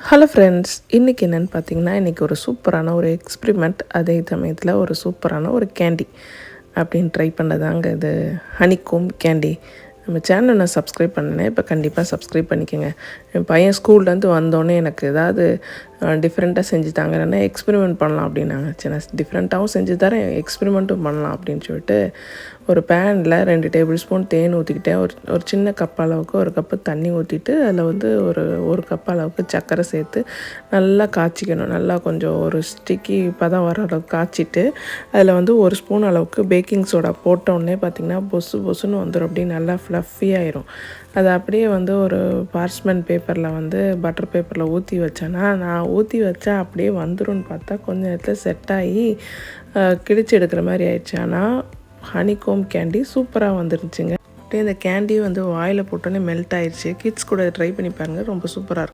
Hello friends, இன்றைக்கி என்னென்னு பார்த்தீங்கன்னா, இன்றைக்கி ஒரு சூப்பரான ஒரு எக்ஸ்பிரிமெண்ட், அதே சமயத்தில் ஒரு சூப்பரான ஒரு கேண்டி அப்படின்னு ட்ரை பண்ணதாங்க இது ஹனிகோம் கேண்டி. நம்ம சேனலை நான் சப்ஸ்கிரைப் பண்ணேன், இப்போ கண்டிப்பாக சப்ஸ்கிரைப் பண்ணிக்கோங்க. என் பையன் ஸ்கூல்லேருந்து வந்தோடனே எனக்கு ஏதாவது டிஃப்ரெண்ட்டாக செஞ்சு தாங்கன்னா எக்ஸ்பெரிமெண்ட் பண்ணலாம் அப்படின்னாங்க. சரி, நான் டிஃப்ரெண்ட்டாகவும் செஞ்சு தரேன், எக்ஸ்பெரிமெண்ட்டும் பண்ணலாம் அப்படின்னு சொல்லிட்டு ஒரு பேனில் 2 டேபிள் ஸ்பூன் தேன் ஊற்றிக்கிட்டேன். ஒரு சின்ன கப் அளவுக்கு ஒரு கப்பு தண்ணி ஊற்றிட்டு அதில் வந்து ஒரு கப் அளவுக்கு சர்க்கரை சேர்த்து நல்லா காய்ச்சிக்கணும். நல்லா கொஞ்சம் ஒரு ஸ்டிக்கி பதம் வர அளவுக்கு காய்ச்சிட்டு அதில் வந்து ஒரு ஸ்பூன் அளவுக்கு பேக்கிங் சோடா போட்டோடனே பார்த்திங்கன்னா பொசுன்னு வந்துடும். அப்படியே நல்லா ஃப்ளஃபி ஆயிரும். அதை அப்படியே வந்து ஒரு பார்ச்மெண்ட் பேப்பரில் வந்து பட்டர் பேப்பரில் ஊற்றி வச்சேன்னா, நான் ஊற்றி வச்சா அப்படியே வந்துரும்னு பார்த்தா கொஞ்சம் நேரத்தில் செட் ஆகி கிழிச்சு எடுக்கிற மாதிரி ஆயிடுச்சு. ஆனால் ஹனிகோம் கேண்டி சூப்பராக வந்துருச்சுங்க. அப்படியே இந்த கேண்டி வந்து வாயில் போட்டோன்னே மெல்ட் ஆயிடுச்சு. கிட்ஸ் கூட ட்ரை பண்ணி பாருங்கள், ரொம்ப சூப்பராக இருக்கும்.